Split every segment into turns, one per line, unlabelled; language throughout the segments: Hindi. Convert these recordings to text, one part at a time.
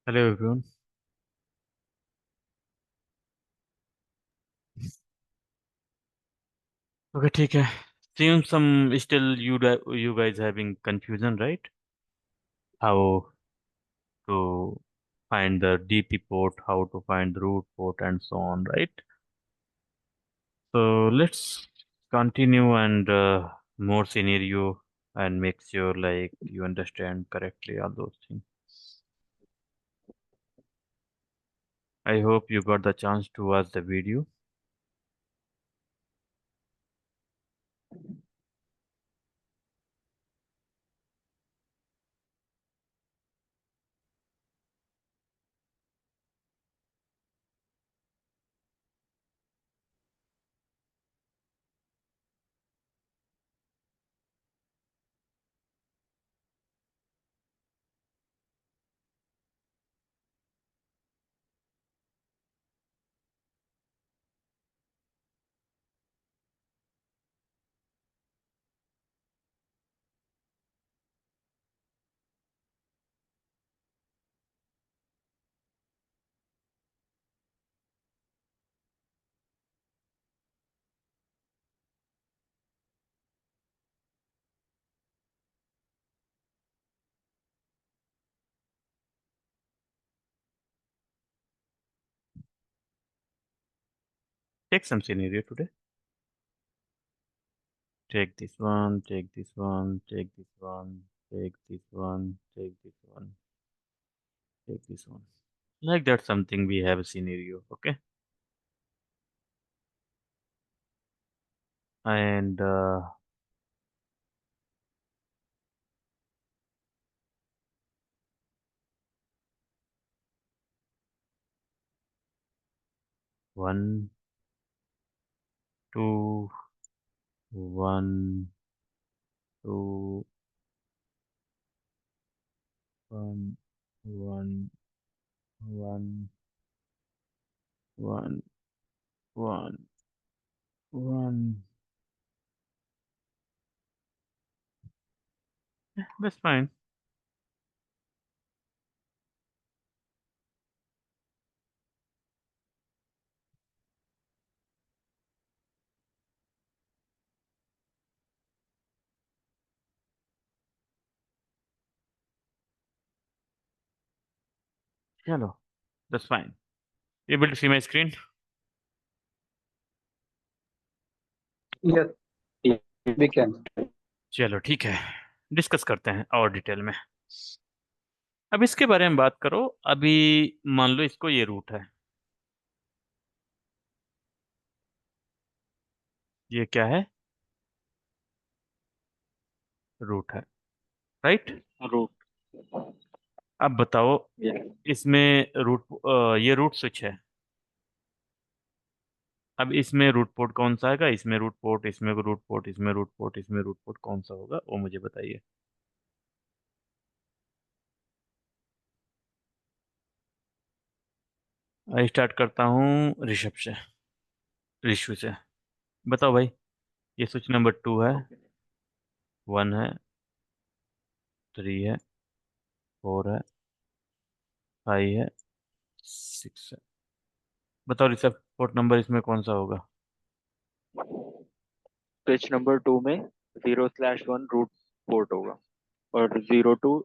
Hello everyone. ओके, ठीक है। Seems some still you guys having confusion, right? How to find the DP port, how to find the root port, and so on, right? So let's continue and more scenario and make sure like you understand correctly all those things. I hope you got the chance to watch the video. Take some scenario today. Take this one, take this one, take this one, take this one, take this one, take this one. Like that, something we have a scenario, okay? And 1, 2, 1, 2, 1, 1, 1, 1, 1, 1. That's fine. Chalo, that's fine. Able to see my screen?
Yes, we can.
चलो ठीक है, डिस्कस करते हैं और डिटेल में। अब इसके बारे में बात करो। अभी मान लो इसको ये रूट है, ये क्या है? रूट है, राइट?
रूट।
अब बताओ,
यस।
इसमें ये रूट स्विच है। अब इसमें रूट पोर्ट कौन सा आएगा? इसमें रूट पोर्ट, इसमें रूट पोर्ट, इसमें रूट पोर्ट, इसमें रूट पोर्ट, कौन सा होगा वो मुझे बताइए। मैं स्टार्ट करता हूँ ऋषभ से, ऋषु से। बताओ भाई, ये स्विच नंबर 2 है, 1 है, 3 है, 4 है, 5 है, 6 है। बताओ ऋषभ, पोर्ट नंबर इसमें कौन सा होगा?
स्विच नंबर 2 में 0/1 रूट पोर्ट होगा और 02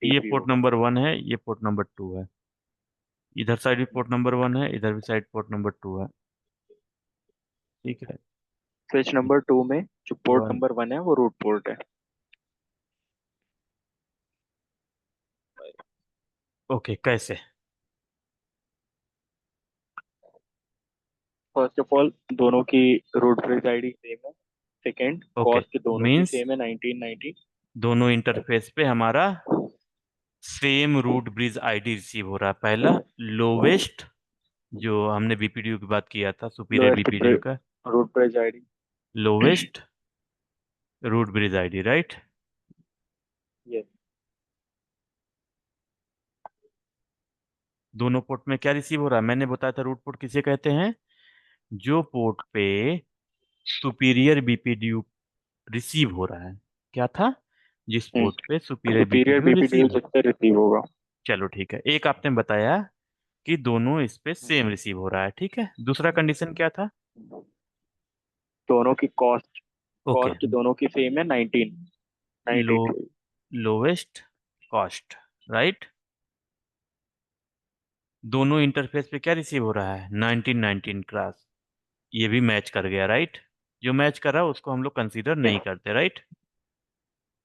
ये
डीपी
पोर्ट
होगा।
नंबर 1 है, ये पोर्ट नंबर 2 है। इधर साइड भी पोर्ट नंबर 1 है, इधर भी साइड पोर्ट नंबर 2 है। ठीक है।
स्विच नंबर 2 में जो पोर्ट
1।
नंबर 1 है वो रूट पोर्ट है।
ओके, कैसे?
फर्स्ट ऑफ ऑल दोनों की रूट ब्रिज आईडी सेम है। सेकंड,
ओके,
कॉस्ट दोनों की
मीन्स
सेम है 1990।
दोनों इंटरफेस पे हमारा same root bridge ID receive हो रहा है। पहला लोवेस्ट, जो हमने बीपीडीयू की बात किया था, सुपीरियर
लोएस्ट
बीपीडीयू का
root bridge ID.
Lowest root bridge ID, right?
Yes.
दोनों पोर्ट में क्या रिसीव हो रहा है? मैंने बताया था रूट पोर्ट किसे कहते हैं? जो पोर्ट पे सुपीरियर बीपीडीयू रिसीव हो रहा है। क्या था? जिस पोर्ट पे सुपीरियर
सुपीरियर
बीपीडीयू
बीपीडीएल
रिसीव।
जिससे रिसीव होगा।
चलो ठीक है, एक आपने बताया कि दोनों इस पे सेम
हम्म,
रिसीव हो रहा है, ठीक है। दूसरा कंडीशन क्या था?
दोनों की कॉस्ट
ओके।
कॉस्ट दोनों की सेम है 19
लो
92।
Lowest cost, right. दोनों इंटरफेस पे क्या रिसीव हो रहा है? 1919 क्लास। ये भी मैच कर गया, राइट। जो मैच कर रहा है उसको हम लोग कंसीडर नहीं करते, राइट।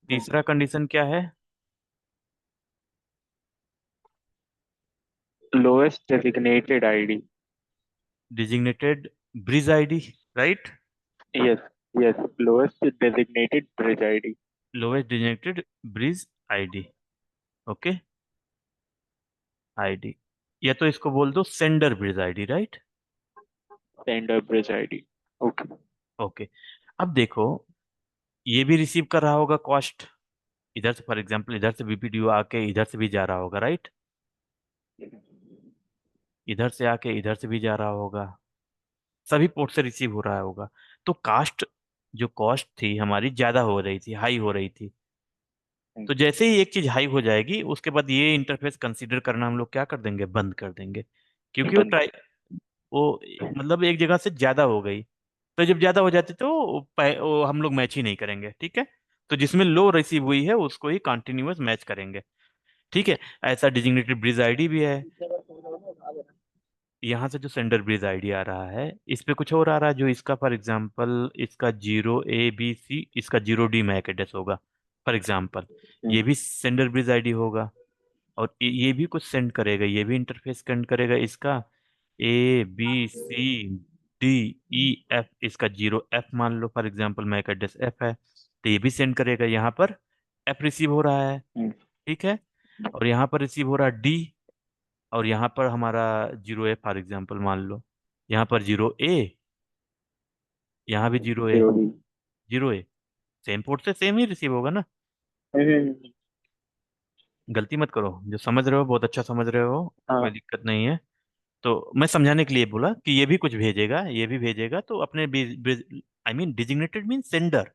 तीसरा कंडीशन क्या है?
Lowest designated ID.
Designated bridge ID, right.
Yes, yes, lowest designated bridge ID.
Lowest designated bridge ID. Okay. ID, या तो इसको बोल दो sender bridge ID, right.
Sender bridge ID. Okay.
Okay. अब देखो, ये भी रिसीव कर रहा होगा कॉस्ट। इधर से फॉर एग्जांपल, इधर से बीपीडीओ आके इधर से भी जा रहा होगा, राइट। इधर से आके इधर से भी जा रहा होगा, सभी पोर्ट से रिसीव हो रहा होगा। तो कास्ट, जो कॉस्ट थी हमारी, ज्यादा हो रही थी, हाई हो रही थी। तो जैसे ही एक चीज हाई हो जाएगी, उसके बाद ये इंटरफेस कंसीडर करना हम लोग क्या कर देंगे? बंद कर देंगे। क्योंकि
बंद।
वो मतलब एक जगह से ज्यादा हो गई। तो जब ज्यादा हो जाती तो वो हम लोग मैच ही नहीं करेंगे, ठीक है। तो जिसमें लो रिसीव हुई है उसको ही कंटिन्यूअस मैच करेंगे, ठीक है। ऐसा डिजिग्नेटेड ब्रिज आईडी भी है। यहाँ से जो सेंडर ब्रिज आईडी आ रहा है, इस पे कुछ और आ रहा है, जो इसका फॉर एग्जांपल इसका 0 A B C, इसका 0 D मैक एड्रेस होगा फॉर एग्जांपल। ये भी सेंडर ब्रिज आईडी होगा। और ये भी कुछ सेंड करेगा, ये भी इंटरफेस सेंड करेगा इसका A B C D E F, इसका 0F मान लो for example, mac address F है, तो ये भी सेंड करेगा। यहाँ पर F रिसीव हो रहा है, ठीक है। और यहाँ पर रिसीव हो रहा है D। और यहाँ पर हमारा 0A फॉर एग्जांपल मान लो, यहाँ पर 0A, यहाँ भी 0A।
जीरो भी।
0A सेम पोर्ट से सेम ही रिसीव होगा ना। गलती मत करो, जो समझ रहे हो बहुत अच्छा समझ रहे हो, कोई
हाँ।
दिक्कत नहीं है। तो मैं समझाने के लिए बोला कि ये भी कुछ भेजेगा, ये भी भेजेगा, तो अपने I mean designated mean sender.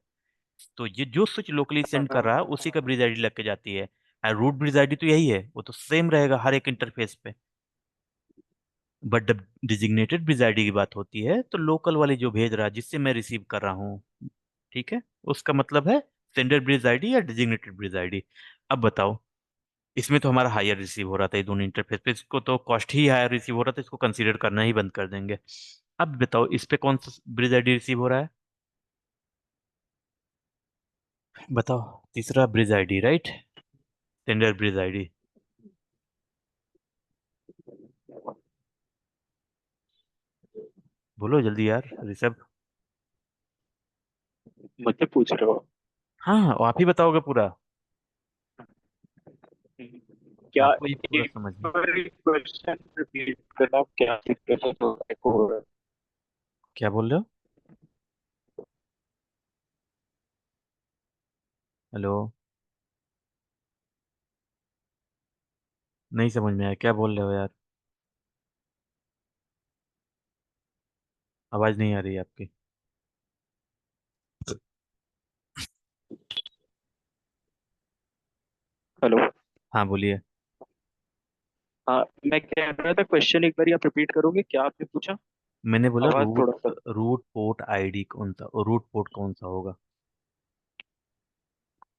तो ये जो स्विच लोकली सेंड कर रहा है उसी का ब्रिज आईडी लग के जाती है। रूट ब्रिज आईडी तो यही है, वो तो सेम रहेगा हर एक इंटरफेस पे। बट जब डिजिग्नेटेड ब्रिज आईडी की बात होती है, तो लोकल वाली जो भेज रहा है, जिससे मैं रिसीव कर रहा हूँ, ठीक है, उसका मतलब है सेंडर ब्रिज आईडी या डिजिग्नेटेड ब्रिज आईडी। अब बताओ, इसमें तो हमारा हायर रिसीव हो रहा था, ये दोनों इंटरफेस पे इसको तो कॉस्ट ही हायर रिसीव हो रहा था, इसको कंसीडर करना ही बंद कर देंगे। अब बताओ इस पे कौन सा ब्रिज आईडी रिसीव हो रहा है? बताओ। तीसरा bridge ID, right. Sender bridge ID. बोलो जल्दी यार ऋषभ।
मुझसे पूछ रहे हो?
हाँ हाँ, आप ही बताओगे पूरा।
क्या?
आपको ये पूरा
एक
समझ में।
बार क्वेश्चन रिपीट करना, क्या दिक्कत हो रहा है?
क्या बोल रहे हो? हेलो। नहीं समझ में आया, क्या बोल रहे हो यार? आवाज नहीं आ रही है आपकी।
हेलो।
हाँ बोलिए।
हाँ, मैं कह रहा था, क्वेश्चन एक बार आप रिपीट करोगे? क्या आपने पूछा?
मैंने बोला
आवाज
रूट
थोड़ा सा।
रूट पोर्ट आईडी कौन सा, रूट पोर्ट कौन सा होगा?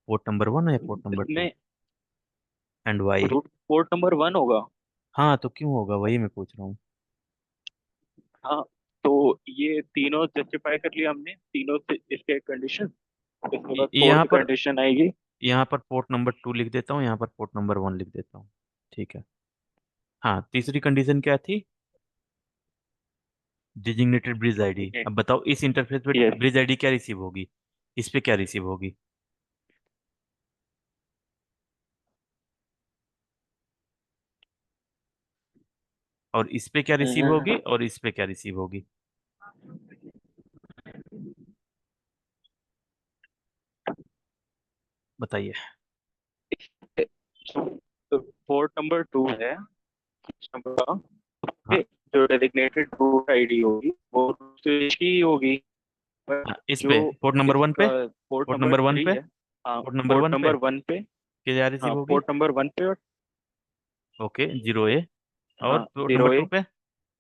पोर्ट नंबर 1 है या पोर्ट नंबर 2?
इसमें
and why?
Root port number 1 होगा।
हाँ तो क्यों होगा, वही मैं पूछ रहा हूँ।
हाँ, तो ये तीनों जस्टिफाई कर लिया हमने, तीनों से इसके कंडीशन। इसके बाद
यहाँ
फोर्थ
पर
कंडीशन आएगी।
यहाँ पर पोर्ट नंबर 2 लिख देता हूँ, यहाँ पर पोर्ट नंबर 1 लिख देता हूँ, ठीक है। हाँ, तीसरी कंडीशन क्या थी? Designated bridge ID. अब बताओ इस इंटरफेस पे
यस।
ब्रिज आईडी क्या रिसीव होगी? इस पे क्या रिसीव होगी? और इस पे क्या रिसीव होगी? और इस पे क्या रिसीव होगी? बताइए।
तो पोर्ट नंबर 2 है, नंबर का,
हाँ
जो डेजिग्नेटेड रूट आईडी होगी वो स्विच की होगी।
हाँ,
बट
इस
जो
पे पोर्ट नंबर 1 पे,
इसका पोर्ट
पोर्ट
नंबर
नंबर 1
3
पे,
है। हाँ,
पोर्ट नंबर
पोर्ट
1 पे
नंबर 1 पे।
क्या रिसीव
हाँ,
होगी?
पोर्ट नंबर 1 पे
ओके, 0A। और
हाँ
पोर्ट नंबर
जीरो ए।
2 पे?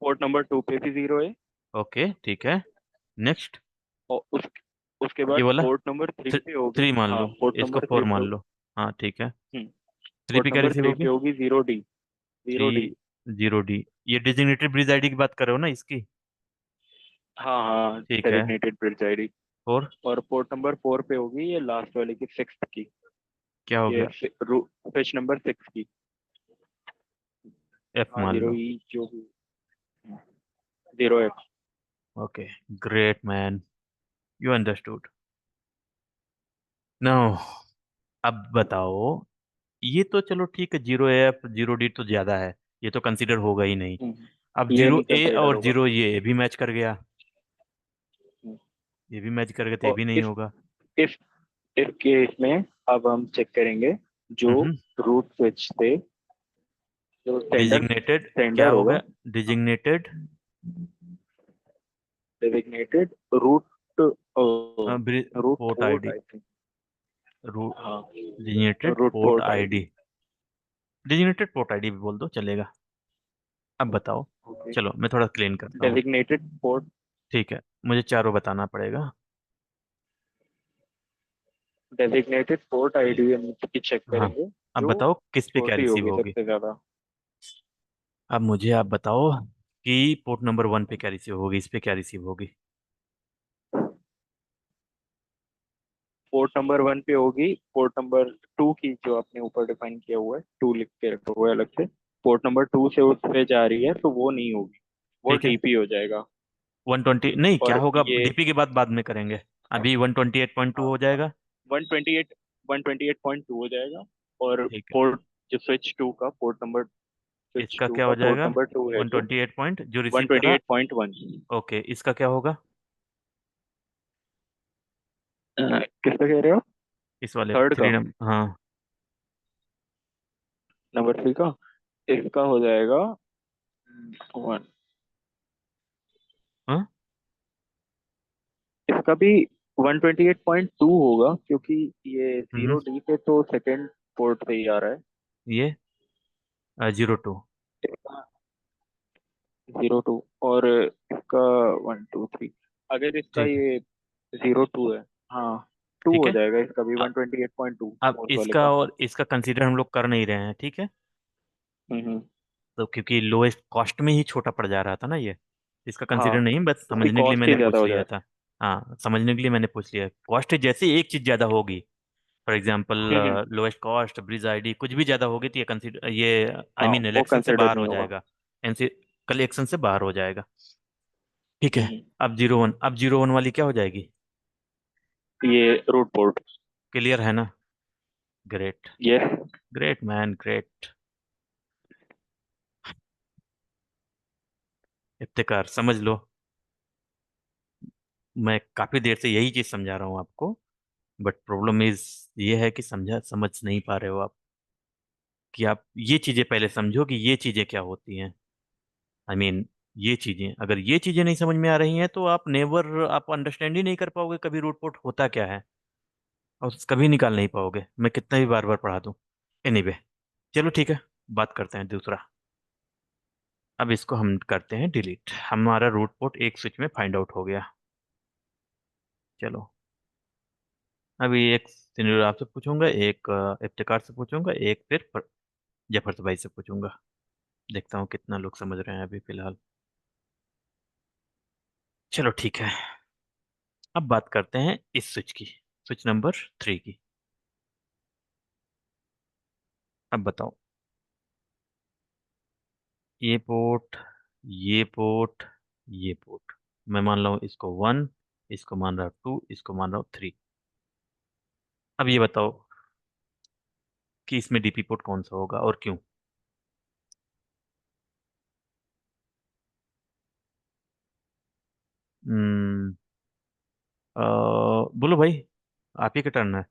पोर्ट नंबर 2 पे भी 0 है।
ओके, ठीक है। नेक्स्ट?
और उसके
ये
बाद
वाला
पोर्ट नंबर 3 पे होगी।
3 मान
हाँ
लो,
पोर्ट
इसको
नंबर
4
3 पे
मान
होगी।
लो। हाँ, ठीक है।
हम्म।
3 पे
पोर्ट
क्या
नंबर
रिसीव
3 पे
होगी?
होगी 0D। 0D।
3 0D। ये डिजिग्नेटेड ब्रिज आईडी की बात कर रहे हो ना इसकी?
हाँ हाँ
ठीक है।
Designated bridge ID.
4?
और पोर्ट नंबर 4 पे होगी ये लास्ट वाले की, सिक्स की।
क्या हो
ये
गया?
फिश नंबर 6 की।
F
हाँ
मान
जीरो
लो।
ई जो भी। 0 X।
Okay, great man, you understood. Now, अब बताओ। ये तो चलो ठीक है, 0F 0D तो ज्यादा है, ये तो कंसीडर होगा ही नहीं। अब
ये
जीरो
नहीं
ए
कंसिडर
और
होगा।
0 ये भी मैच कर गया।
हम्म।
ये भी मैच कर गया तो ये
और
भी नहीं होगा।
इस इस केस में अब हम चेक करेंगे जो
हम्म।
रूट स्विच से जो सेंडर
डिजिग्नेटेड क्या
सेंडर
हो
होगा।
गया? Designated
designated route route
port
port
ID.
I think.
Route
हाँ
designated
route
port
port ID.
ID. Designated port ID भी बोल दो, चलेगा। अब बताओ।
ओके।
चलो मैं थोड़ा क्लीन करता हूँ।
Designated port.
ठीक है, मुझे चारों बताना पड़ेगा।
डेजिग्नेटेड पोर्ट आईडी हम चेक
हाँ,
करेंगे
अब
जो
बताओ किस पे क्या
छोटी
रिसीव
होगी
होगी।
सबसे ज्यादा।
अब मुझे आप बताओ कि पोर्ट नंबर 1 पे क्या रिसीव होगी, इस पे क्या रिसीव होगी।
पोर्ट नंबर 1 पे होगी पोर्ट नंबर 2 की, जो आपने ऊपर डिफाइन किया हुआ है, 2 लिख के रखा हुआ है अलग से। पोर्ट नंबर 2 से उस पे जा रही है तो वो नहीं होगी, वो
ठीक है।
डीपी हो जाएगा।
120 नहीं, क्या
और
होगा
ये
डीपी के बाद में करेंगे। अभी 128.2
हाँ
हो जाएगा।
128 128.2 हो जाएगा। और
ठीक है।
पोर्ट जो स्विच 2 का पोर्ट नंबर, स्विच
इसका
2
क्या
का
हो
पोर्ट
जाएगा?
नंबर 2 है जो
128 पॉइंट जो रिसीव करा।
128.1।
ओके, इसका क्या होगा?
किसका कह रहे हो?
इस वाले
थर्ड
थ्री
का,
नंबर, हाँ।
नंबर 3 का। इसका हो जाएगा वन।
हाँ,
इसका भी 128.2 होगा क्योंकि ये
हम्म।
0D पे तो सेकंड पोर्ट पे ही आ रहा है।
ये 02।
इसका 0 2 और इसका 1 2 3। अगर इसका
ठीक है।
ये 0 2 है, हाँ 2
ठीक
हो
है।
जाएगा इसका भी,
अ-
128.2
अब
फोर्थ वाले
इसका
का।
और इसका कंसीडर हम लोग कर नहीं रहे हैं, ठीक है।
हम्म।
तो क्योंकि लोएस्ट कॉस्ट में ही छोटा पड़ जा रहा था ना ये, इसका
हाँ
कंसीडर नहीं, बस
इसकी
समझने के लिए
कॉस्ट
मैंने
ही ज्यादा
पूछ
हो
लिया
जाए।
था। हाँ, समझने के लिए मैंने पूछ लिया, कॉस्ट जैसे एक चीज ज्यादा होगी, for example
hmm.
Lowest cost bridge ID कुछ भी ज्यादा होगी तो ये कंसीडर, ये आई
हाँ
मीन
वो
इलेक्शन से
कंसिडर
बाहर
नहीं
हो
होगा।
जाएगा। एनसी कलेक्शन से बाहर हो जाएगा। ठीक है।
हम्म।
अब 01 वाली क्या हो जाएगी?
ये रूट पोर्ट।
क्लियर है ना? ग्रेट।
ये
ग्रेट मैन, ग्रेट। इफ्तिकार, समझ लो। मैं काफी देर से यही चीज समझा रहा हूँ आपको, बट प्रॉब्लम इज ये है कि समझ नहीं पा रहे हो आप, कि आप ये चीजें पहले समझो कि ये चीजें क्या होती हैं। आई मीन, ये चीजें, अगर ये चीजें नहीं समझ में आ रही हैं तो आप नेवर, आप अंडरस्टैंड ही नहीं कर पाओगे कभी रूट पोर्ट होता क्या है, और कभी निकाल नहीं पाओगे, मैं कितना भी बार बार पढ़ा दूं। एनीवे, चलो ठीक है, बात करते हैं दूसरा। अब इसको हम करते हैं डिलीट, हमारा रूट पोर्ट एक स्विच में फाइंड आउट हो गया। चलो, अभी एक सिनेरियो आपसे पूछूंगा, एक इफ्तिकार से पूछूंगा, एक फिर जफर भाई से पूछूंगा। देखता हूँ कितना लोग समझ रहे हैं अभी फिलहाल। चलो ठीक है, अब बात करते हैं इस स्विच की, स्विच नंबर 3 की। अब बताओ, ये पोर्ट, ये पोर्ट, ये पोर्ट, मैं मान रहा हूँ इसको 1, इसको मान रहा हूँ 2, इसको मान रहा हूँ 3। अब ये बताओ कि इसमें डीपी पोर्ट कौन सा होगा और क्यों। हम्म बोलो भाई, आप ही का टर्न है।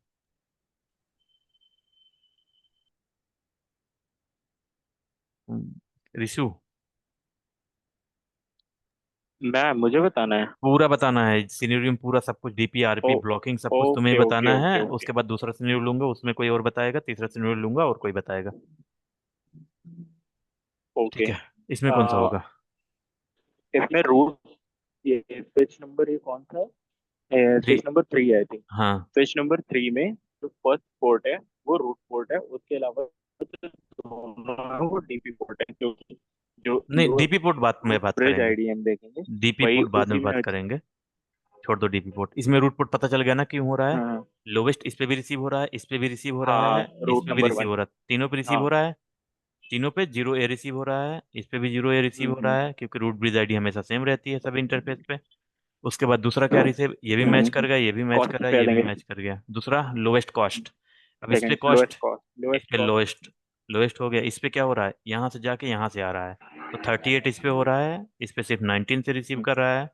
रिशु,
मैं मुझे बताना है।
पूरा बताना है सिनेरियो में, पूरा सब कुछ, डीपी
ओ
आरपी ब्लॉकिंग सब कुछ तुम्हें
ओके ओके
बताना है।
Okay okay.
उसके बाद दूसरा सिनेरियो लूंगा, उसमें कोई और बताएगा, तीसरा सिनेरियो लूंगा और कोई बताएगा।
ओके।
ठीक है, इसमें कौन सा
आ,
होगा?
इसमें रूट, ये पेज नंबर ये कौन सा है?
थ्री।
पेज नंबर 3 है आई थिंक।
हाँ।
पेज नंबर 3 में जो फर्स्ट पोर्ट है वो रूट पोर्ट है, उसके अलावा जो दोनों है वो डीपी पोर्ट है, क्योंकि जो
नहीं,
जो
डीपी पोर्ट बात में
रूट
बात
ब्रिज
करेंगे।
आईडी हम देखेंगे
डीपी
वही
पोर्ट बाद
उसी
में
में।
बात करेंगे। छोड़ दो डीपी पोर्ट, इसमें रूट पोर्ट पता चल गया ना क्यों हो रहा है।
हाँ
लोवेस्ट इस पे भी रिसीव हो रहा है, इस पे भी रिसीव हो रहा
हाँ,
है, इस
रूट
पे भी
नंबर
रिसीव हो
1।
रहा है, तीनों पे रिसीव
हाँ।
हो रहा है। तीनों पे जीरो ए रिसीव हो रहा है, इस पे भी जीरो ए रिसीव हो
हम्म।
रहा है, क्योंकि रूट ब्रिज आईडी हमेशा सेम रहती है सब इंटरफेस पे। उसके बाद दूसरा क्या रिसीव, ये भी मैच कर
हम्म।
गया, ये भी मैच कर
कॉस्ट
रहा है,
पे आ
ये भी
जाएंगे।
मैच कर गया। दूसरा लोवेस्ट कॉस्ट। अब इस पे
सेकंड लोएस्ट
कॉस्ट,
कॉस्ट,
इस पे लोएस्ट, लोएस्ट हो गया। इस पे क्या हो रहा है, यहाँ से जाके यहाँ से आ रहा है। तो 38 इस पे हो रहा है, इस पे सिर्फ 19 से रिसीव कर रहा है।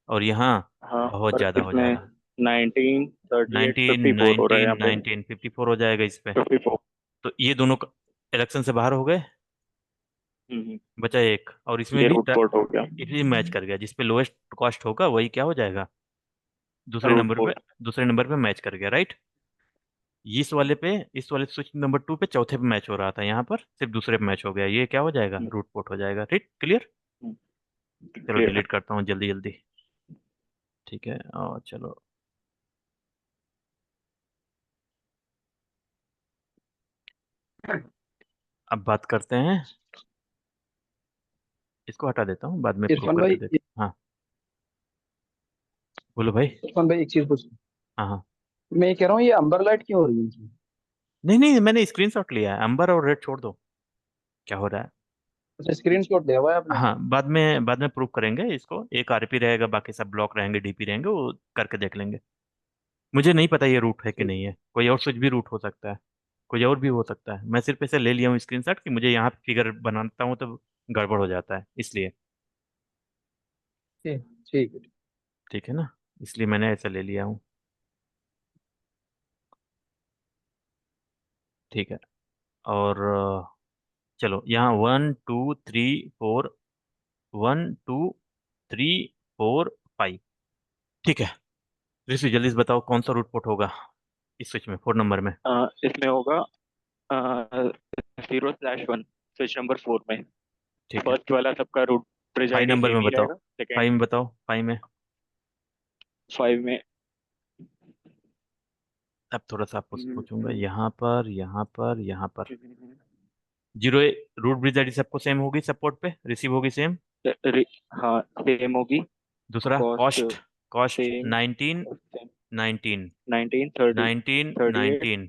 और यहाँ
हाँ,
बहुत
और
ज्यादा हो जा
इसमें
रहा है।
19, 38,
19,
54 हो रहा है
19,
यहाँ पे।
19, 54 हो जाएगा इस पे।
54।
तो ये दोनों इलेक्शन से बाहर हो गए।
हम्म।
बचा एक, और इसमें
ये
भी
रूट पोर्ट हो गया।
इसी मैच कर गया, जिसपे लोएस्ट कॉस्ट होगा वही क्या हो जाएगा, दूसरे
रूट
नंबर पे।
पोर्ट।
दूसरे नंबर पे मैच कर गया, राइट। इस वाले पे, इस वाले स्विच नंबर 2 पे चौथे पे मैच हो रहा था, यहाँ पर सिर्फ दूसरे पे मैच हो गया, ये क्या हो जाएगा, रूट पोर्ट हो जाएगा, ठीक, क्लियर। चलो
क्लियर।
डिलीट करता हूँ जल्दी जल्दी। ठीक है, और चलो अब बात करते हैं। इसको हटा देता हूँ, बाद में प्रूव
इरफान
करके
भाई,
देता हूँ। हाँ, बोलो भाई।
इरफान भाई एक चीज पूछ।
हाँ हाँ।
मैं ये कह रहा हूँ, ये अंबर लाइट क्यों हो रही है इसमें?
नहीं नहीं, मैंने स्क्रीनशॉट लिया है, अंबर और रेड छोड़ दो, क्या हो रहा है।
अच्छा, स्क्रीन शॉट लिया हुआ है आपने?
हाँ, बाद में प्रूव करेंगे इसको। एक आरपी रहेगा, बाकी सब ब्लॉक रहेंगे, डीपी रहेंगे, वो करके देख लेंगे। मुझे नहीं पता ये रूट है कि
ठीक
नहीं है, कोई और स्विच भी रूट हो सकता है, कोई और भी हो सकता है। मैं सिर्फ ऐसे ले लिया हूँ स्क्रीनशॉट कि मुझे यहाँ फिगर बनाता हूँ तो गड़बड़ हो जाता है, इसलिए।
ठीक ठीक है।
ठीक है ना, इसलिए मैंने ऐसे ले लिया हूँ। ठीक है। और चलो यहाँ 1 2 3 4, 1 2 3 4 5। ठीक है, ऋषि जल्दी से बताओ कौन सा रूट पोर्ट होगा इस स्विच में, 4 नंबर में।
इसमें होगा 0/1, स्विच नंबर 4 में।
ठीक है।
फर्स्ट वाला सबका root bridge
5
ID
number
same
में
ही
बताओ।
रहेगा।
फाइव
सेकंड
में बताओ, 5 में।
5 में।
अब थोड़ा सा आपको
हम्म,
पूछूंगा,
हम्म,
यहाँ पर, यहाँ पर, यहाँ पर
हम्म,
जीरो रूट ब्रिज आईडी सबको सेम होगी, सपोर्ट पे रिसीव होगी सेम।
रि- हाँ, सेम होगी।
दूसरा
cost
cost, cost
same.
19,
same.
19,
19, 30,
19,
38,
19,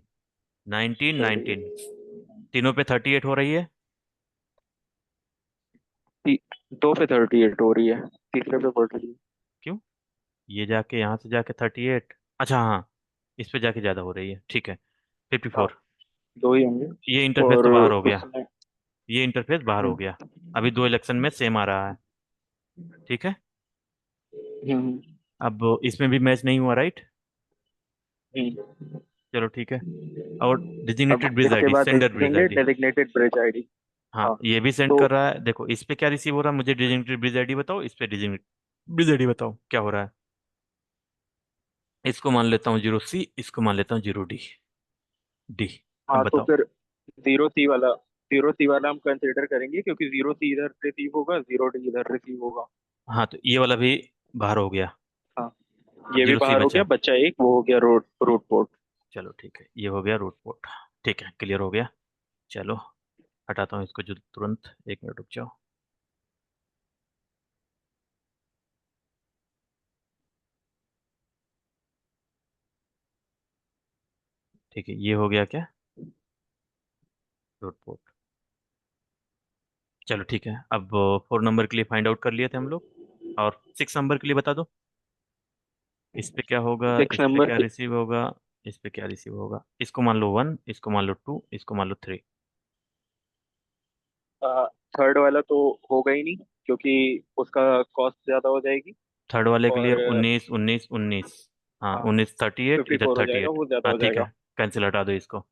19, 19।
38।
तीनों पे 38 हो रही है।
दो पे 38 हो रही है, तीसरे पे बढ़ रही है।
क्यों, ये जाके यहाँ से जाके 38, अच्छा हाँ, इस पे जाके ज़्यादा हो रही है, ठीक है।
हाँ,
54।
दो ही होंगे।
ये इंटरफेस
और
तो बाहर हो गया,
उसमें
ये इंटरफेस बाहर हो
हम्म,
गया। अभी दो इलेक्शन में सेम आ रहा है, ठीक है।
हम्म,
अब इसमें भी मैच नहीं हुआ, राइट।
हम्म।
चलो ठीक है। और
अब
डिजिग्नेटेड ब्रिज
इसके
आईडी,
बाद
सेंडर ब्रिज
देखेंगे
आईडी।
Designated bridge ID.
हाँ,
हाँ।
ये भी सेंड
तो
कर रहा है, देखो इस पे क्या रिसीव हो रहा है, मुझे डिजिग्नेटेड ब्रिज आईडी बताओ, इस पे डिजिग्नेटेड ब्रिज आईडी बताओ क्या हो रहा है। इसको मान लेता हूँ 0C, इसको मान लेता हूँ 0D। डी। अब
हाँ, तो
बताओ।
फिर 0C वाला हम कंसिडर करेंगे, क्योंकि 0C इधर रिसीव होगा, 0D इधर रिसीव होगा।
हाँ, तो ये वाला भी बाहर हो गया।
हाँ,
अब
ये भी
0C
बाहर हो गया,
बचा।
बच्चा एक वो हो गया रूट रूट पोर्ट।
चलो ठीक है, ये हो गया रूट पोर्ट। ठीक है, क्लियर हो गया। चलो हटाता हूँ इसको जो तुरंत, 1 मिनट रुक जाओ। ठीक है, ये हो गया क्या, रूट पोर्ट। चलो ठीक है, अब 4 नंबर के लिए फाइंड आउट कर लिए थे हम लोग, और 6 नंबर के लिए बता दो। इस पे क्या होगा,
सिक्स
इस पे
नंबर
क्या रिसीव होगा, इस पे क्या रिसीव होगा। इसको मान लो 1, इसको मान लो 2, इसको मान लो 3।
थर्ड वाला तो होगा ही नहीं, क्योंकि उसका कॉस्ट ज्यादा हो जाएगी।
थर्ड वाले के लिए
और
19, 19, 19। हाँ,
हाँ,
19, 38, इधर
54 हो जाएगा,
38।
वो ज्यादा
हाँ
हो
ठीक है,
जाएगा।
कैंसिल हटा दो इसको।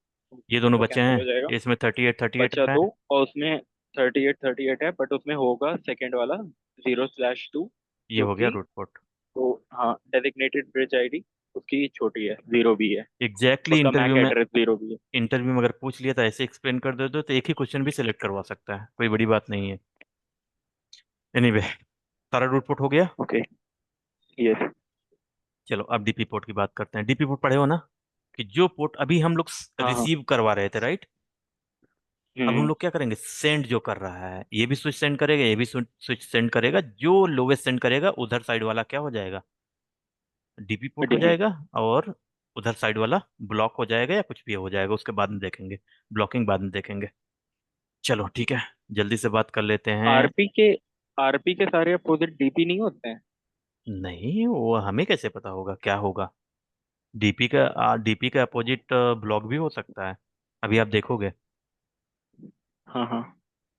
ये दोनों
वो
बच्चे
कैंसिल हो
हैं,
जाएगा।
इसमें 38, 38
बचा
रखा
दो,
है।
और उसमें 38 है, बट उसमें होगा सेकंड वाला 0/2,
ये
जो
हो गया
कि
रूट पोर्ट।
तो हाँ, डेजिग्नेटेड ब्रिज आईडी। उसकी छोटी है, जीरो बी है।
एग्जैक्टली
उसका मैक
इंटरव्यू में,
एड्रेस जीरो बी है।
इंटरव्यू में अगर पूछ लिया तो ऐसे एक्सप्लेन कर दे दो तो एक ही क्वेश्चन भी सिलेक्ट करवा सकता है, कोई बड़ी बात नहीं है। एनीवे, सारा रूट पुट हो गया।
ओके। यस।
चलो अब डीपी पोर्ट की बात करते हैं। डीपी पोर्ट पढ़े हो ना, कि जो पोर्ट अभी हम लोग
हाँ हाँ।
रिसीव करवा रहे थे, राइट? अब हम
हम्म।
लोग क्या करेंगे, सेंड जो कर रहा है ये भी स्विच सेंड करेगा, ये भी स्विच सेंड करेगा, जो लोवेस्ट सेंड करेगा उधर साइड वाला क्या हो जाएगा, डीपी पोर्ट हो
डीपी।
जाएगा। और उधर साइड वाला ब्लॉक हो जाएगा या कुछ भी हो जाएगा, उसके बाद में देखेंगे, ब्लॉकिंग बाद में देखेंगे। चलो ठीक है, जल्दी से बात कर लेते हैं।
आरपी के सारे अपोजिट डीपी नहीं होते हैं?
नहीं, वो हमें कैसे पता होगा क्या होगा। डीपी का अपोजिट ब्लॉक भी हो सकता है, अभी आप देखोगे।
हाँ हाँ।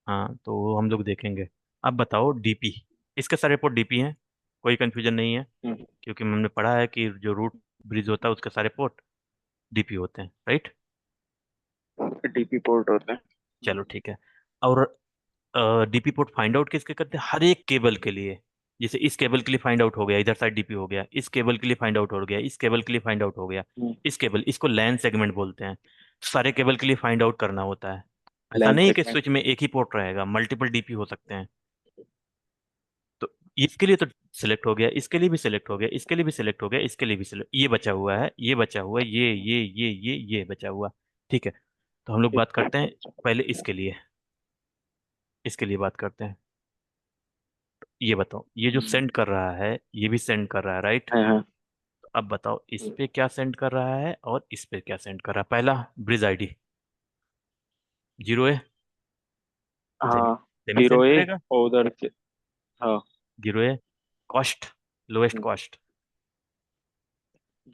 हाँ तो वो हम लोग देखेंगे। अब बताओ डीपी, इसके सारे पोर्ट डीपी हैं, कोई कंफ्यूजन नहीं है,
हम्म।
क्योंकि हमने पढ़ा है कि जो रूट ब्रिज होता है उसके सारे पोर्ट डीपी होते हैं, राइट?
डीपी पोर्ट होते हैं।
चलो ठीक है। और डीपी पोर्ट फाइंड आउट किसके करते हैं, हर एक केबल के लिए। जैसे इस केबल के लिए फाइंड आउट हो गया, इधर साइड डीपी हो गया, इस केबल के लिए फाइंड आउट हो गया, इस केबल के लिए फाइंड आउट हो गया,
हम्म।
इस केबल, इसको लैन सेगमेंट बोलते हैं। सारे केबल के लिए फाइंड आउट करना होता है। ऐसा
लैन
नहीं है कि
सेगमेंट।
स्विच में एक ही पोर्ट रहेगा, मल्टीपल डीपी हो सकते हैं। तो इसके लिए तो सिलेक्ट हो गया, इसके लिए भी सिलेक्ट हो गया, इसके लिए भी सिलेक्ट हो गया, इसके लिए भी सिलेक्ट, ये बचा हुआ है, ये बचा हुआ है, ये बचा हुआ। ठीक है, तो हम लोग बात करते हैं पहले इसके लिए, इसके लिए बात करते हैं। ये बताओ, ये जो
हम्म।
सेंड कर रहा है ये भी सेंड कर रहा है, राइट?
हाँ हाँ।
अब बताओ इस पे क्या सेंड कर रहा है और इस पे क्या सेंड कर रहा है। पहला ब्रिज आईडी जीरो है, सेमी
हाँ।
सेमी सेंड
जीरो ए
करेगा।
और उधर से। हाँ।
जीरो है, कॉस्ट, लोएस्ट
हम्म,
कॉस्ट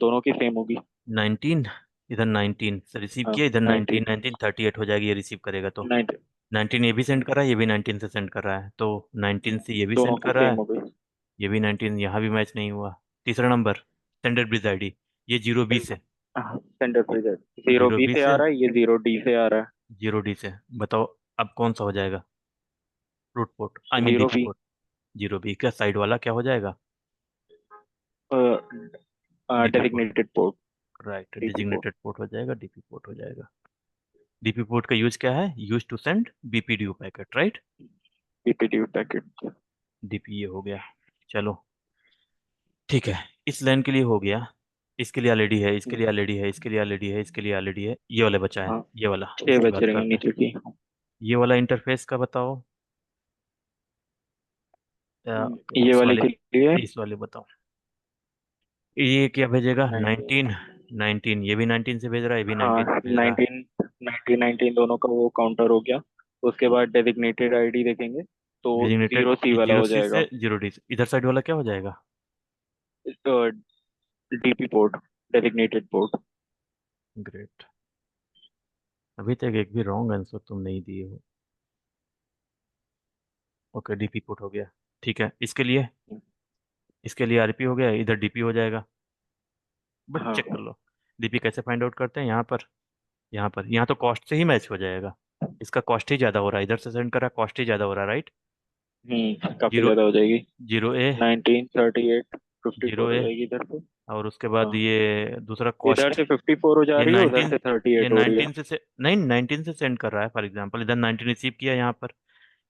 दोनों की सेम होगी।
19, इधर 19 से रिसीव
हाँ।
किया, इधर 19,
19।
19 38 हो जाएगी ये रिसीव करेगा तो।
19।
19 ये भी सेंड कर रहा है, ये भी 19 से सेंड कर रहा है, तो 19 से ये भी
दोनों
सेंड
की
कर रहा
सेम
है,
हो गई।
ये भी 19, यहाँ भी मैच नहीं हुआ। तीसरा नंबर स्टैंडर्ड ब्रिज आईडी, ये जीरो बी से,
हाँ, सेंटर पे जाए। जीरो
जीरो
बी
बी
से आ
से,
रहा है, ये जीरो डी से आ रहा
जीरो डी से। बताओ अब कौन सा हो जाएगा, रूट पोर्ट आई
है।
Mean
zero
DP
B.
Port. Zero B का साइड वाला क्या हो जाएगा, DP port,
designated port.
Right,
DP port.
Designated port हो जाएगा, डीपी पोर्ट हो जाएगा। डीपी पोर्ट का यूज क्या है, use to send BPDU packet, right?
BPDU packet.
DP ये हो गया। चलो ठीक है, इस लाइन के लिए हो गया, इसके लिए ऑलरेडी है, इसके लिए ऑलरेडी है, इसके लिए ऑलरेडी है, इसके लिए ऑलरेडी है, ये वाला बचा है,
हाँ।
ये वाला,
6
इसकी
बच
बात
रहे हैं
करते हैं।
नीचे की।
ये वाला इंटरफेस का बताओ, या
ये
इस
वाले
वाले,
के लिए
इस वाले बताओ। ये क्या भेजेगा,
19।
19, 19 ये भी 19 से भेज रहा है, ये भी
हाँ।
19 से भेज रहा है।
19। 19 दोनों का वो काउंटर हो गया। उसके बाद डेजिग्नेटेड आईडी देखेंगे तो
डेजिग्नेटेड
जीरो सी वाला
जीरो
हो
सी
जाएगा।
से जीरो डी से, इधर साइड वाला क्या हो जाएगा,
DP port, designated port.
Great. अभी तक एक भी रॉन्ग आंसर तुम नहीं दिए हो। ओके, डीपी पुट हो गया। ठीक है, इसके लिए आरपी हो गया, इधर डीपी हो जाएगा। बट
हाँ।
चेक कर लो, डीपी कैसे फाइंड आउट करते हैं, यहाँ पर, यहाँ तो कॉस्ट से ही मैच हो जाएगा। इसका कॉस्ट ही ज़्यादा हो रहा है, इधर से सेंड कर रहा है, कॉस्ट ही ज़्यादा हो रहा है, राइट?
काफी
जीरो,
ज्यादा हो जाएगी।
जीरो ए,
1938। फिफ्टी
जीरो
फोर हो
ए,
जाएगी इधर से।
और उसके बाद
हाँ।
ये दूसरा
इधर
कॉस्ट।
से 54 हो जा
ये
रही है, उधर
19,
से थर्टी
ये
एट हो रही है।
19 नहीं, 19 से सेंड कर रहा है, फॉर एग्जांपल इधर 19 रिसीव किया यहाँ पर,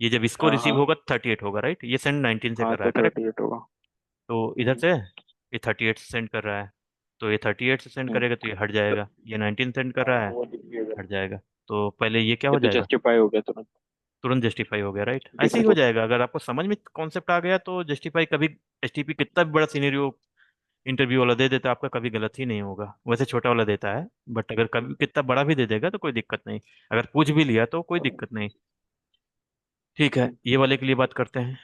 ये जब इसको
हाँ
रिसीव
हाँ।
होगा 38 होगा, राइट? ये सेंड 19 से
हाँ
कर रहा है,
तो
करेक्ट?
38 होगा।
तो इधर
हम्म।
से ये 38 से सेंड कर रहा है, तो ये 38 से सेंड
हम्म।
करेगा तो ये हट जाएगा, ये 19 सेंड कर
हाँ
रहा है,
वो दिखेगा।
हट जाएगा। तो पहले ये क्या
ये
हो
तो
जाएगा,
जस्टिफाई हो गया तुरंत।
तुरंत जस्टिफाई हो गया, राइट? ऐसे ही
डीपी
हो
पोर्ट।
जाएगा, अगर आपको समझ में कॉन्सेप्ट आ गया तो जस्टिफाई कभी, एसटीपी कितना भी बड़ा सीनेरियो इंटरव्यू वाला दे देता है आपका, कभी गलत ही नहीं होगा। वैसे छोटा वाला देता है, बट अगर कभी कितना बड़ा भी दे देगा तो कोई दिक्कत नहीं, अगर पूछ भी लिया तो कोई दिक्कत नहीं। ठीक है, ये वाले के लिए बात करते हैं,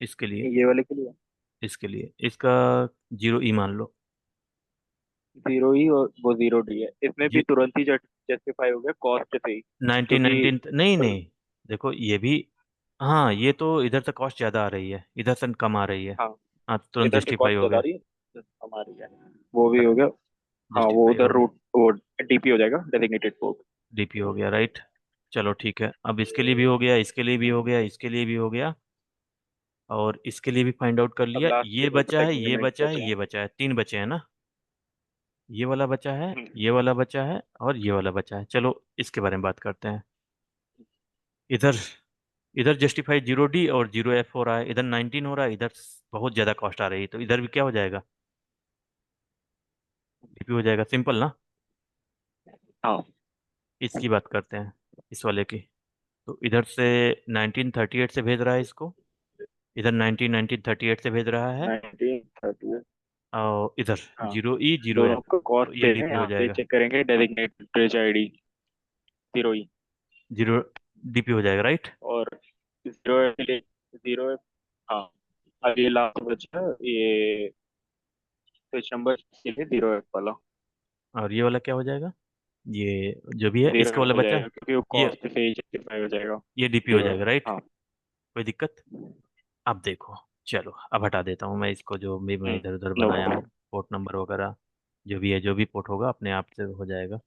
इसके लिए,
ये वाले के लिए
इसका जीरो ई मान लो।
जीरो ही, और वो जीरो डी है, इसमें भी
जी,
तुरंत ही जस्टिफाई हो गया कॉस्ट से ही।
19,
क्योंकि
19 नहीं नहीं, देखो ये भी, हाँ ये तो इधर से कॉस्ट ज़्यादा आ रही है, इधर से कम आ रही है।
हाँ,
हाँ तो तुरंत
इधर से
जस्टिफाई
कॉस्ट
हो
ज्यादा आ
गया,
रही है हमारी है। वो भी हो गया। हाँ, वो
जस्टिफाई
उधर
हो गया,
रूट वो डीपी हो जाएगा, डेजिग्नेटेड पोर्ट।
डीपी हो गया, राइट? चलो ठीक है, अब इसके लिए भी हो गया, इसके लिए भी हो गया, इसके लिए भी हो गया, और इसके लिए भी फाइंड आउट कर
अब
लिया।
लास्ट
ये
के
बचा है, ये
एलिमेंट
बचा है,
बचे
ये
हैं।
बचा है, तीन बचे हैं ना। ये वाला बचा है, ये वाला बचा है, और ये वाला बचा है। चलो इसके बारे में बात करते हैं। इधर इधर जस्टिफाई 0D और 0F हो रहा है, इधर 19 हो रहा है, इधर बहुत ज़्यादा कॉस्ट आ रही है, तो इधर भी क्या हो जाएगा? DP हो जाएगा, सिंपल ना।
हाँ
इसकी बात करते हैं, इस वाले की। तो इधर से 1938 से भेज रहा है इसको, इधर 1938 से भेज रहा है,
1930।
और इधर
हाँ
0E 0F,
दोनों का
तो
कॉस्ट
ये
सेम है,
DP हो
यहाँ पे
जाएगा।
चेक करेंगे designated bridge ID 0E।
0 DP हो जाएगा, राइट।
और 0 हाँ। अब ये लास्ट बचा ये स्विच नंबर के लिए 0F वाला।
और ये वाला क्या हो जाएगा? ये जो भी है,
जीरो
इसका वाला
हो
बचा है।
जाएगा क्योंकि वो
ये
कॉस्ट से ही जस्टिफाई हो जाएगा।
ये DP हो
0F।
जाएगा, राइट।
हाँ।
कोई दिक्कत? अब देखो, चलो अब हटा देता हूँ मैं इसको, जो भी मैं इधर उधर
नो।
बनाया हूँ, पोर्ट नंबर वगैरह जो भी है, जो भी पोर्ट होगा अपने आप से हो जाएगा।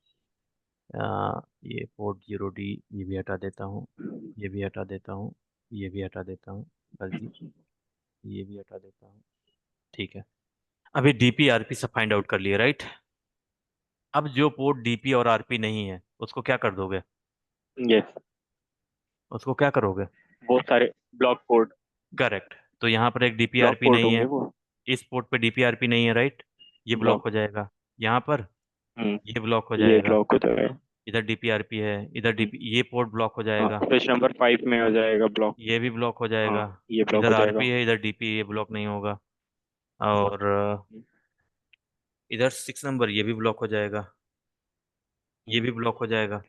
ये पोर्ट 0D, ये भी हटा देता हूँ, ये भी हटा देता हूँ, ये भी हटा देता हूँ, फर्जी, ये भी हटा देता हूँ। ठीक है, अभी DP RP सब फाइंड आउट कर लिए, राइट। अब जो पोर्ट DP और RP नहीं है, उसको क्या कर दोगे?
यस।
उसको क्या करोगे?
बहुत सारे ब्लॉक पोर्ट।
करेक्ट। तो यहाँ पर एक DP
ब्लॉक
RP
पोर्ट
नहीं
होंगे
है,
वो।
इस पोर्ट पे DP RP नहीं है, राइट। ये ब्लॉक
ब्लॉक।
हो जाएगा। यहाँ पर
हम्म।
ये ब्लॉक हो
ये
जाएगा।
ब्लॉक हो जाएगा।
इधर DP RP है, इधर DP, ये पोर्ट ब्लॉक हो
हाँ
जाएगा।
स्विच नंबर 5 में हो जाएगा ब्लॉक।
ये भी ब्लॉक हो
हाँ
जाएगा।
ये ब्लॉक
इधर
हो जाएगा।
RP है, इधर DP, ये ब्लॉक नहीं होगा। और इधर 6 नंबर, ये भी ब्लॉक हो जाएगा, ये भी ब्लॉक हो जाएगा।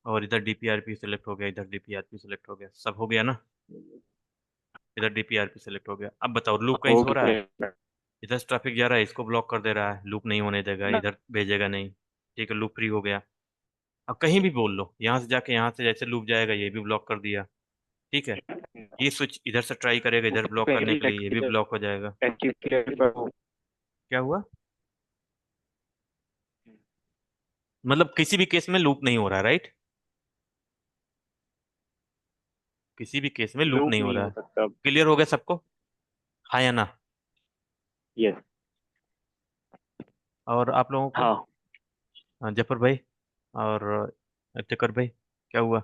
और इधर DP RP सेलेक्ट हो गया, इधर DP RP सेलेक्ट हो गया, सब हो गया ना। इधर DP RP सेलेक्ट हो गया। अब बताओ, लूप कहीं
हो
से हो रहा है?
गया।
इधर ट्रैफिक जा रहा है, इसको ब्लॉक कर दे रहा है, लूप नहीं होने देगा,
ना।
इधर भेजेगा नहीं। ठीक है, लूप फ्री हो गया। अब कहीं भी बोल लो, यहाँ से जाके यहाँ से जैसे लूप जाएगा, ये भी ब्लॉक कर दिया। ठीक है, ये स्विच इधर से ट्राई करेगा इधर
उससे
ब्लॉक करने
पहले
के लिए, ये भी ब्लॉक हो जाएगा।
रेक्टिफायर।
क्या हुआ? मतलब किसी भी केस में लूप नहीं हो रहा है, राइट। किसी भी केस में लूप
लूप
नहीं हो
नहीं
रहा
हो
है।
सकता।
क्लियर हो गया सबको? हाँ या ना?
यस।
और आप लोगों को?
हाँ।
हाँ, जफर भाई और इफ्तिकार भाई, क्या हुआ?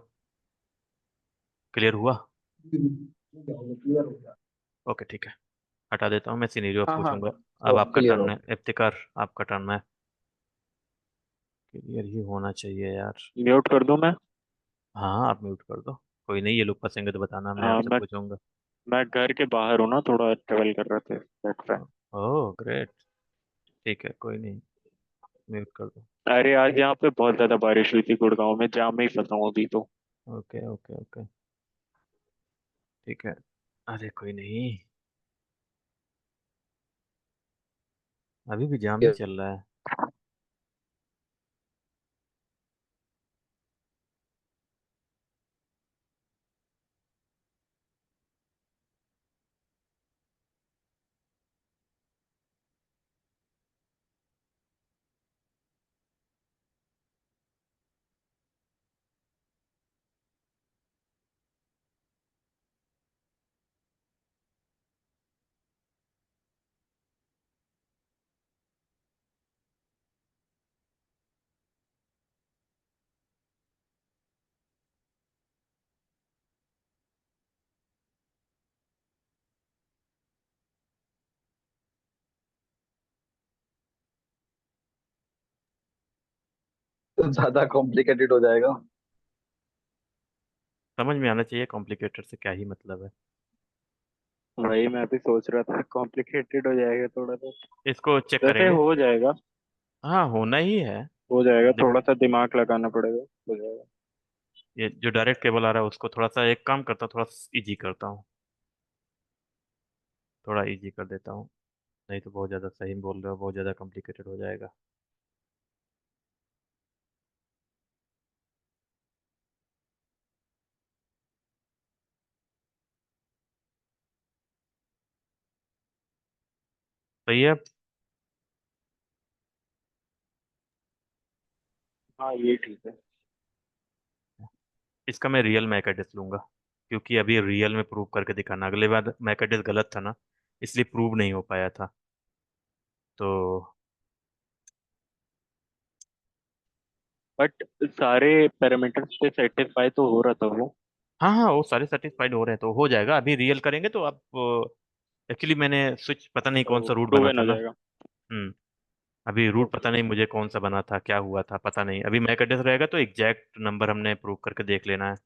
क्लियर हुआ?
क्लियर हो गया।
ओके, ठीक है, हटा देता हूँ मैं, सिनेरियो
हाँ हाँ,
पूछूंगा। अब
सब
आपका
क्लियर हो
टर्न है,
गया।
इफ्तिकार आपका टर्न है। क्लियर ही होना चाहिए यार।
म्यूट कर दूं मैं?
हाँ, आप म्यूट कर दो। कोई नहीं, ये लोग फंसेंगे तो बताना, मैं
हाँ
आपसे पूछूंगा।
मैं घर के बाहर हूँ ना, थोड़ा ट्रेवल कर रहे थे that's why।
Oh great. ठीक है, कोई नहीं, म्यूट कर दो।
अरे आज यहाँ पे बहुत ज्यादा बारिश हुई थी गुड़गांव में, जाम में ही फंसा हूँ अभी तो।
ओके ओके ओके, ठीक है। अरे कोई नहीं, अभी भी जाम ही चल रहा है।
तो ज्यादा कॉम्प्लिकेटेड हो जाएगा।
समझ में आना चाहिए, कॉम्प्लिकेटेड से क्या ही मतलब है।
वही मैं भी सोच रहा था, कॉम्प्लिकेटेड हो जाएगा थोड़ा तो।
इसको चेक
वैसे
करेंगे।
हो जाएगा।
हाँ, होना ही है।
हो जाएगा,
दिक-
थोड़ा सा दिमाग लगाना पड़ेगा, हो जाएगा।
ये जो डायरेक्ट केबल आ रहा है, उसको थोड़ा सा एक काम करता हूँ, थोड़ा इजी करता हूँ, थोड़ा इजी कर देता हूँ। नहीं तो बहुत ज़्यादा, सही बोल रहे हो, बहुत ज़्यादा कॉम्प्लिकेटेड हो जाएगा। सही है।
हाँ ये ठीक है।
इसका मैं रियल मैक एड्रेस लूंगा। क्योंकि अभी रियल में प्रूव करके दिखाना। अगले बार मैकेडिस गलत था ना, इसलिए प्रूव नहीं हो पाया था। तो
बट सारे पैरामीटर्स पे सेटिस्फाई तो हो रहा था वो।
हाँ हाँ, वो सारे सेटिस्फाइड हो रहे हैं तो हो जाएगा। अभी रियल करेंगे तो अब एक्चुअली मैंने स्विच पता नहीं कौन
तो
सा रूट बना
प्रूवन
था
हो
ना।
जाएगा।
हम्म। अभी रूट
ओके
पता नहीं
ओके।
मुझे कौन सा बना था, क्या हुआ था पता नहीं। अभी मैक एड्रेस रहेगा तो एग्जैक्ट नंबर हमने प्रूव करके देख लेना है।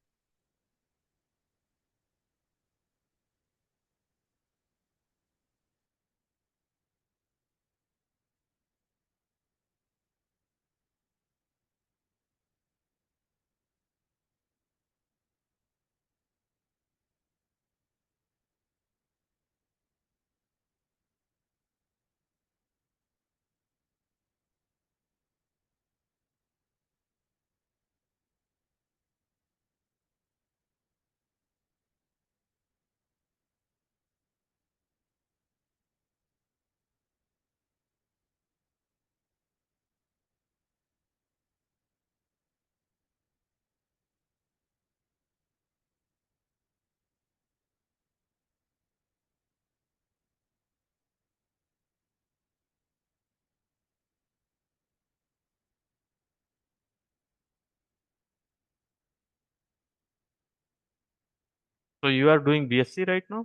तो you are doing BSc right now,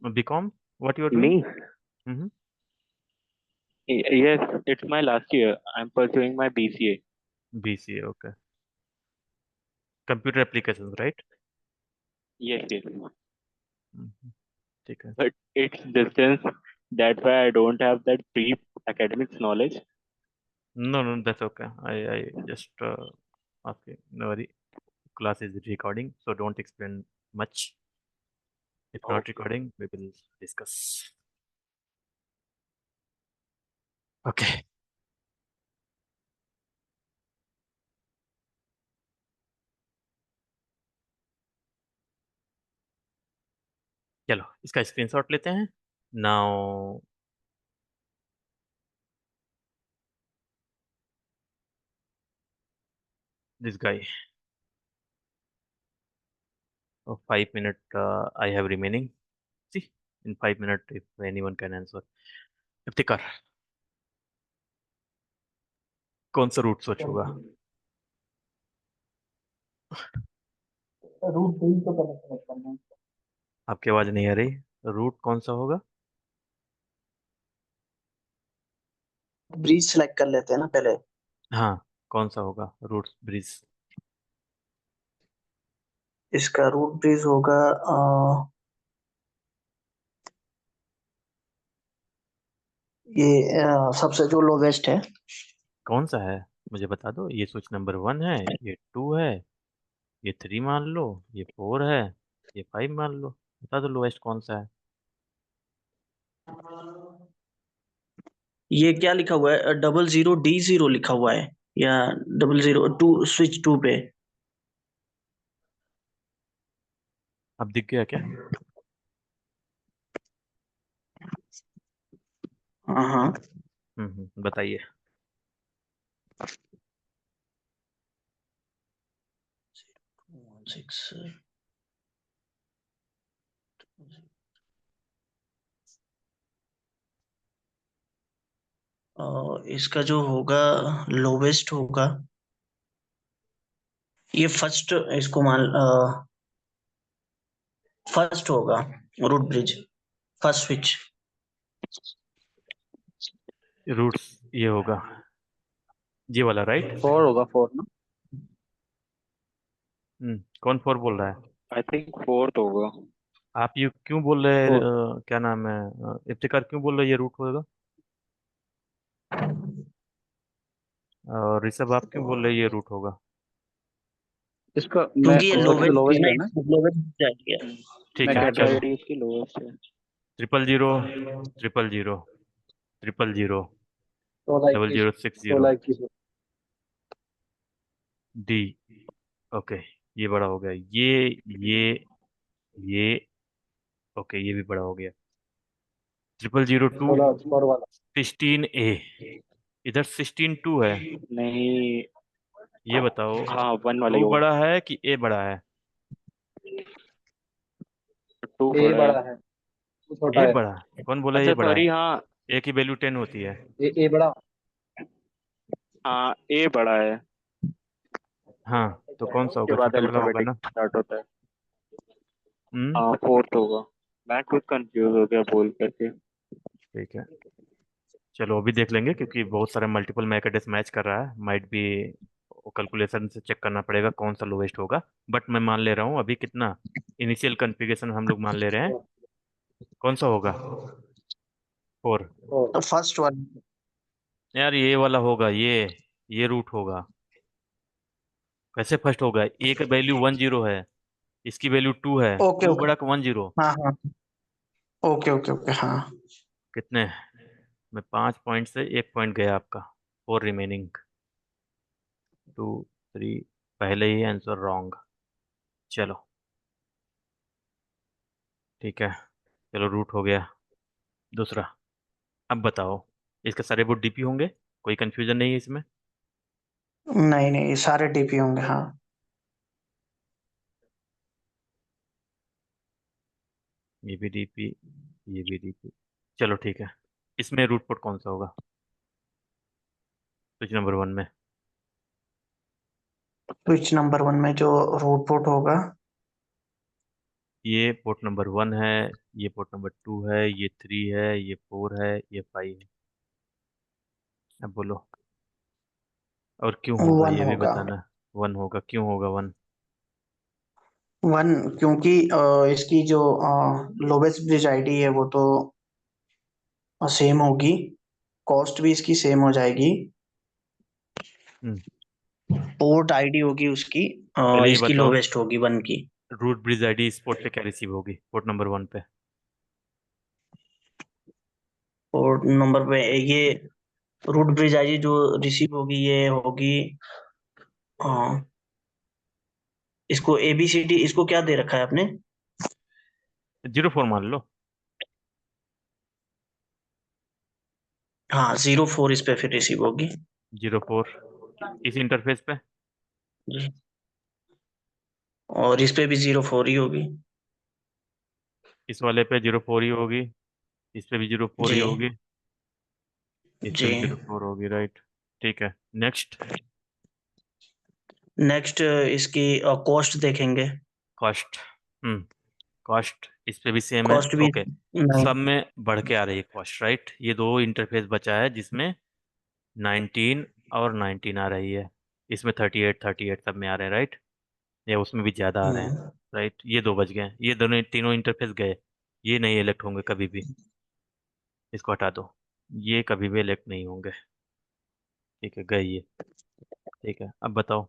BCom, what you are doing?
Me? Yes, it's my last year. I'm pursuing my BCA.
BCA, okay. Computer applications right.
Yes, yes.
ठीक है।
But it's distance. That's why I don't have that deep academics knowledge.
No no, that's okay. I just asking, no worry. Class is recording, so don't explain much. If not
Okay.
recording, we will discuss. Okay. चलो इसका स्क्रीनशॉट लेते हैं। Now this guy, 5 minute I have remaining. See, in 5 minutes, if anyone can answer. Iftikhar, कौन सा रूट सोच होगा?
रूट ब्रिज तो कनेक्ट करना है।
आपकी आवाज नहीं आ रही। रूट कौन सा होगा?
ब्रिज सेलेक्ट कर लेते हैं ना पहले।
हाँ, कौन सा होगा रूट ब्रिज?
इसका रूट ब्रिज होगा ये सबसे जो लोवेस्ट है।
कौन सा है मुझे बता दो। ये सोच नंबर 1 है, ये 2 है, ये 3 मान लो, ये 4 है, ये 5 मान लो। बता दो लोएस्ट कौन सा है।
ये क्या लिखा हुआ है, 00D0 लिखा हुआ है या 002 स्विच 2 पे।
अब दिख गया क्या?
हाँ हाँ।
बताइए।
16 इसका जो होगा लोवेस्ट होगा, ये फर्स्ट इसको मान फर्स्ट होगा root bridge, first switch.
Roots ये होगा, ये वाला राइट।
4 होगा, 4 ना।
कौन 4 बोल रहा है?
I think fourth होगा।
आप ये क्यों बोल रहे हैं?
4।
क्या नाम है, इफ्तिकार क्यों बोल रहे हैं ये रूट होगा? और ऋषभ आप क्यों बोल रहे हैं ये रूट होगा?
इसका
क्योंकि ये
सबसे
लोवेस्ट है
लोवेस्ट
ना,
है ना।
लोवेस्ट जाएगी।
ठीक है,
मैक
मैक
चलो।
एड्रेस।
आईडी इसकी लोएस्ट है।
000, 000, 000,
16
double
21,
zero six zero
16 21।
D. Okay, ये बड़ा हो गया। ये ओके, ये भी बड़ा हो गया। 0002
16 वाला।
16A, इधर 16 2 है।
नहीं,
ये बताओ,
हाँ वन वाला ही
टू
होगा।
बड़ा है कि ए बड़ा है?
टू
ए
बड़ा है।
बड़ा है, वो छोटा
ए
है।
बड़ा? कौन बोला ए
अच्छा
बड़ा है?
सॉरी, हाँ।
ए की वैल्यू 10 होती है।
ए बड़ा।
हाँ ए बड़ा है।
हाँ, तो कौन सा
उसके
होगा?
बाद
छोटा वाला होगा
अल्फाबेटिक
ना?
स्टार्ट होता है।
हम्म।
हाँ फोर्थ होगा। मैं खुद कंफ्यूज हो गया बोल करके।
ठीक है, चलो अभी देख लेंगे, क्योंकि बहुत सारे मल्टीपल मैक एड्रेस मैच कर रहा है, माइट भी कैलकुलेशन से चेक करना पड़ेगा कौन सा लोवेस्ट होगा। बट मैं मान ले रहा हूँ अभी कितना, इनिशियल कॉन्फ़िगरेशन हम लोग मान ले रहे हैं, कौन सा होगा? 4।
तो फर्स्ट वन।
यार ये वाला होगा, ये रूट होगा। कैसे फर्स्ट होगा? ए का वैल्यू 10 है, इसकी वैल्यू 2 है,
ओके
2
ओके।
बड़ा का 10।
हाँ हाँ। ओके ओके ओके हाँ।
कितने में 5 पॉइंट से 1 पॉइंट गया आपका, 4 रिमेनिंग। 2 3, पहले ही आंसर रॉन्ग। चलो ठीक है, चलो रूट हो गया। दूसरा, अब बताओ, इसके सारे वोट डीपी होंगे, कोई कंफ्यूजन नहीं है इसमें?
नहीं नहीं, सारे डीपी होंगे हाँ।
ये भी डीपी, ये भी डीपी। चलो ठीक है, इसमें रूट पोर्ट कौन सा होगा स्विच नंबर 1 में?
स्विच नंबर वन में जो रूट पोर्ट होगा।
ये पोर्ट नंबर 1 है, ये पोर्ट नंबर 2 है, ये 3 है, ये 4 है, ये 5 है। अब बोलो, और क्यों होगा
वन
ये भी
होगा।
बताना। 1 होगा, क्यों होगा 1?
वन क्योंकि इसकी जो लोवेस्ट ब्रिज आईडी है वो तो सेम होगी। कॉस्ट भी इसकी सेम हो जाएगी।
हम्म।
पोर्ट आईडी होगी उसकी
पहले ये
इसकी
बताओ,
लोवेस्ट होगी वन की।
रूट ब्रिज आईडी इस पोर्ट पे क्या रिसीव होगी, पोर्ट नंबर 1 पे?
पोर्ट नंबर पे ये रूट ब्रिज आईडी जो रिसीव होगी ये होगी। हाँ, इसको एबीसीडी इसको क्या दे रखा है आपने?
04 मान लो।
हाँ 04 इस पे फिर रिसीव होगी।
04 इस इंटरफेस पे।
जी। और इस पे भी 04 ही होगी।
इस वाले पे 04 ही होगी, इस पे भी 04 ही
जी
होगी, इस पे
जी।
भी 04 होगी, राइट? ठीक है, नेक्स्ट।
नेक्स्ट इसकी कॉस्ट देखेंगे।
कॉस्ट। हम्म। कॉस्ट इस पे भी सेम है,
कॉस्ट भी
ओके।
नहीं।
सब में बढ़ के आ रही है कॉस्ट, राइट? ये दो इंटरफेस बचा है जिसमें 19 और 19 आ रही है, इसमें 38 सब में आ रहे हैं, राइट? या उसमें भी ज़्यादा आ रहे हैं,
हम्म,
राइट? ये दो बच गए, ये दोनों तीनों इंटरफेस गए, ये नहीं इलेक्ट होंगे कभी भी, इसको हटा दो, ये कभी भी इलेक्ट नहीं होंगे। ठीक है, गए ये। ठीक है, अब बताओ,